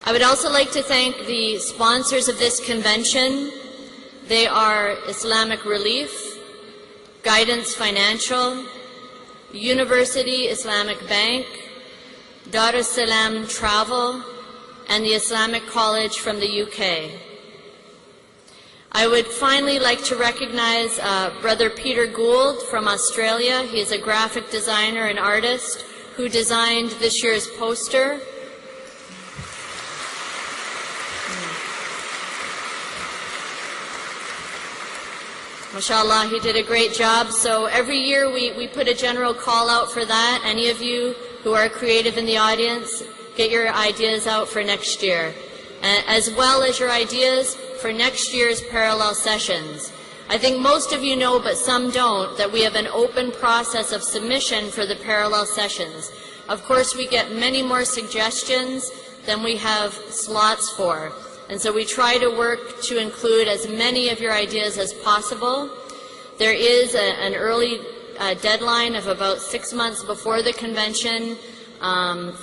I would also like to thank the sponsors of this convention. They are Islamic Relief, Guidance Financial, University Islamic Bank, Dar es Salaam Travel, and the Islamic College from the UK. I would finally like to recognize Brother Peter Gould from Australia. He is a graphic designer and artist who designed this year's poster. MashaAllah, he did a great job. So every year we put a general call out for that. Any of you who are creative in the audience, get your ideas out for next year, as well as your ideas for next year's parallel sessions. I think most of you know, but some don't, that we have an open process of submission for the parallel sessions. Of course, we get many more suggestions than we have slots for. And so we try to work to include as many of your ideas as possible. There is an early deadline of about 6 months before the convention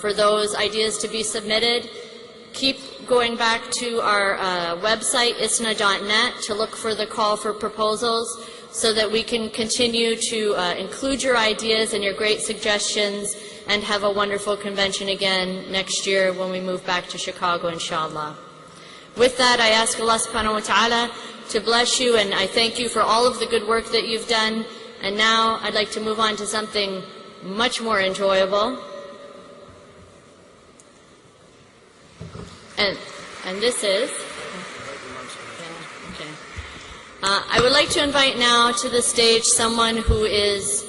for those ideas to be submitted. Keep going back to our website, ISNA.net, to look for the call for proposals so that we can continue to include your ideas and your great suggestions and have a wonderful convention again next year when we move back to Chicago, inshallah. With that, I ask Allah subhanahu wa ta'ala to bless you, and I thank you for all of the good work that you've done. And now I'd like to move on to something much more enjoyable. And this is, I would like to invite now to the stage someone who is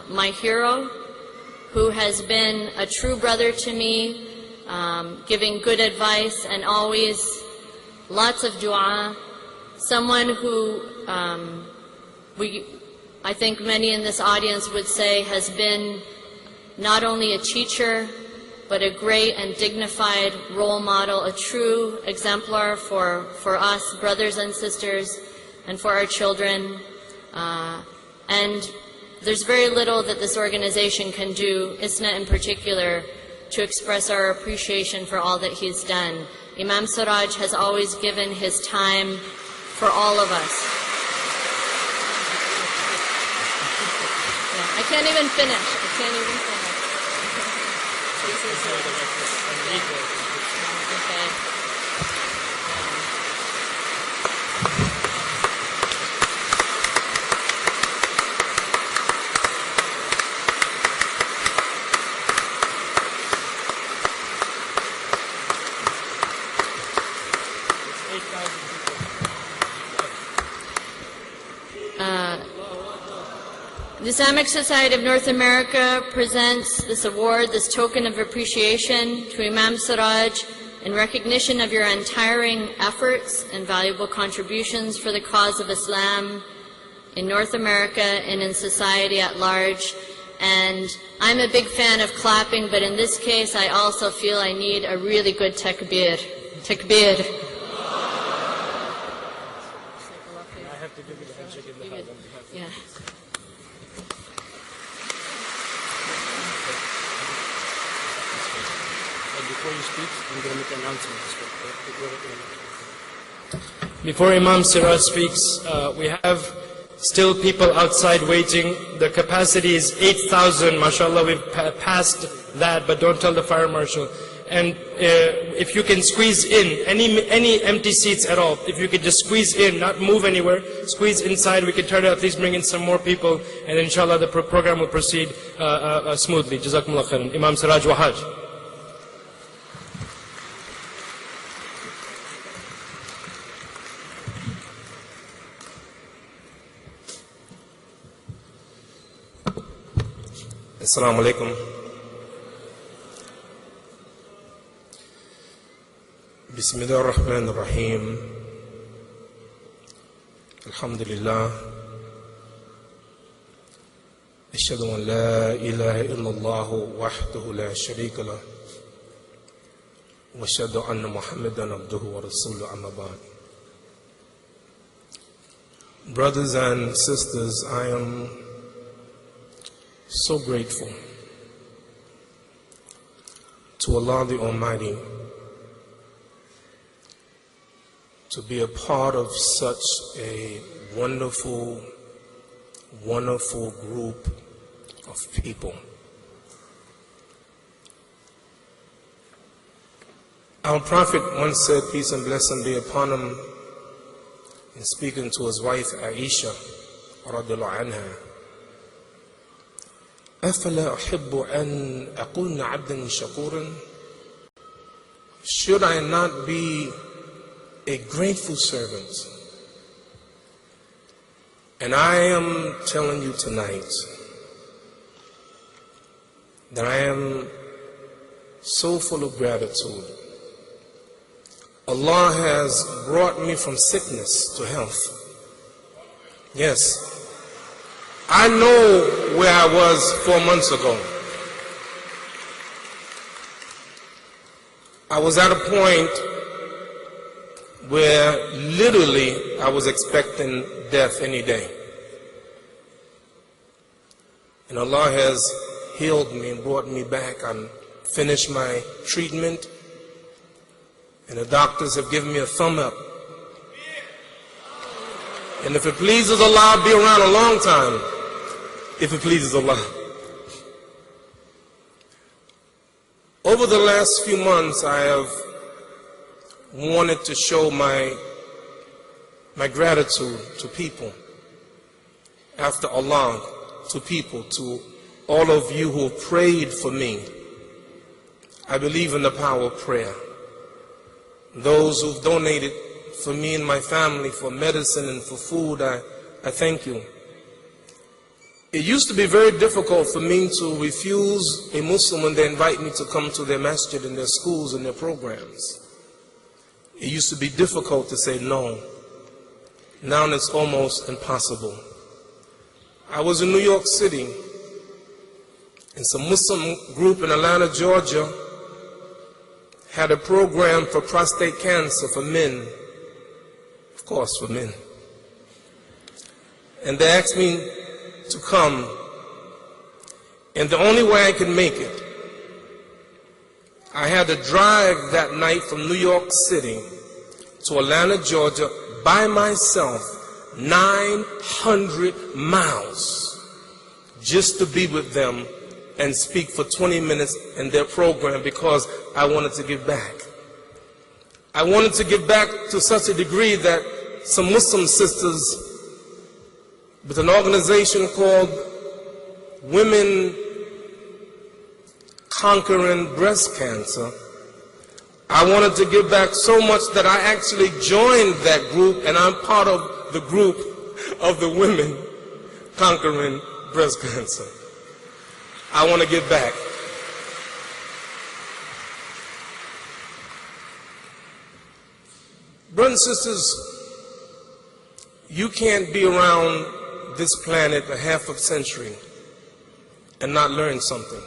my hero, who has been a true brother to me, giving good advice and always lots of dua. Someone who I think many in this audience would say has been not only a teacher, but a great and dignified role model, a true exemplar for us, brothers and sisters, and for our children. And there's very little that this organization can do, ISNA in particular, to express our appreciation for all that he's done. Imam Siraj has always given his time for all of us. Yeah, I can't even finish. I can't even finish. The Islamic Society of North America presents this award, this token of appreciation to Imam Siraj in recognition of your untiring efforts and valuable contributions for the cause of Islam in North America and in society at large. And I'm a big fan of clapping, but in this case I also feel I need a really good takbir. Takbir. I have to give you the handshake in the head. Yeah. Before you speak, I'm going to make an announcement. Before Imam Siraj speaks, we have still people outside waiting. The capacity is 8,000, mashallah, we've passed that, but don't tell the fire marshal. And if you can squeeze in, any empty seats at all, if you could just squeeze in, not move anywhere, squeeze inside, we could try to at least bring in some more people, and inshallah the program will proceed smoothly. Jazakumullah khairan. Imam Siraj Wahaj. Assalamu alaikum. Bismillah ar-Rahman ar-Rahim. Alhamdulillah. Ashhadu an la ilaha illallah wahdahu la sharika lah. Wa ashhadu anna Muhammadan abduhu wa rasuluhu amma ba'd. Brothers and sisters, I am so grateful to Allah the Almighty to be a part of such a wonderful, wonderful group of people. Our Prophet once said, peace and blessing be upon him, in speaking to his wife Aisha radiallahu anha, أَفَلَا أُحِبُّ أَنْ أَقُولْنَ عَبْدًا شَكُورًا. Should I not be a grateful servant? And I am telling you tonight that I am so full of gratitude. Allah has brought me from sickness to health. Yes, I know where I was 4 months ago. I was at a point where literally I was expecting death any day. And Allah has healed me and brought me back and finished my treatment. And the doctors have given me a thumb up. And if it pleases Allah, I'll be around a long time. If it pleases Allah. Over the last few months, I have wanted to show my gratitude to people. After Allah, to people, to all of you who have prayed for me. I believe in the power of prayer. Those who've donated for me and my family, for medicine and for food, I thank you. It used to be very difficult for me to refuse a Muslim when they invite me to come to their masjid and their schools and their programs. It used to be difficult to say no. Now it's almost impossible. I was in New York City, and some Muslim group in Atlanta, Georgia, had a program for prostate cancer for men. Of course, for men. And they asked me to come, and the only way I could make it, I had to drive that night from New York City to Atlanta, Georgia by myself, 900 miles, just to be with them and speak for 20 minutes in their program, because I wanted to give back. I wanted to give back to such a degree that some Muslim sisters with an organization called Women Conquering Breast Cancer, I wanted to give back so much that I actually joined that group, and I'm part of the group of the Women Conquering Breast Cancer. I want to give back. Brothers and sisters, you can't be around this planet a half a century and not learn something.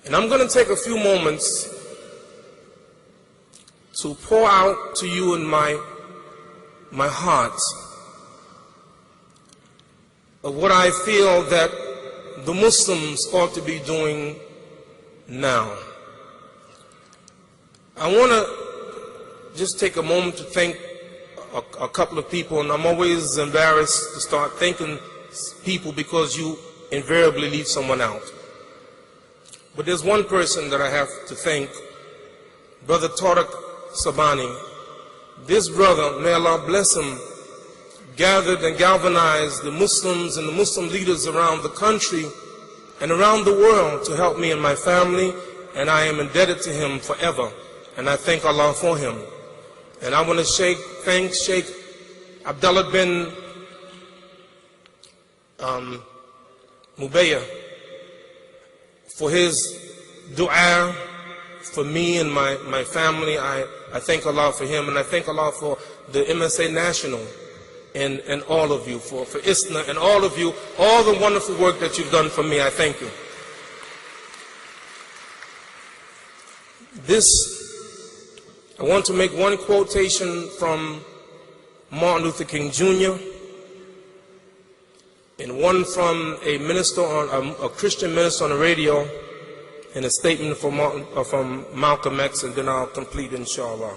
And I'm going to take a few moments to pour out to you in my heart of what I feel that the Muslims ought to be doing now. I want to just take a moment to thank a couple of people, and I'm always embarrassed to start thanking people because you invariably leave someone out. But there's one person that I have to thank, Brother Tariq Sabani. This brother, may Allah bless him, gathered and galvanized the Muslims and the Muslim leaders around the country and around the world to help me and my family, and I am indebted to him forever, and I thank Allah for him. And I want to thank Sheikh Abdullah bin Mubayya for his dua for me and my family. I thank Allah for him, and I thank Allah for the MSA National and all of you, for ISNA and all of you, all the wonderful work that you've done for me. I thank you. I want to make one quotation from Martin Luther King Jr. and one from a minister a Christian minister on the radio, and a statement from Malcolm X, and then I'll complete, inshallah.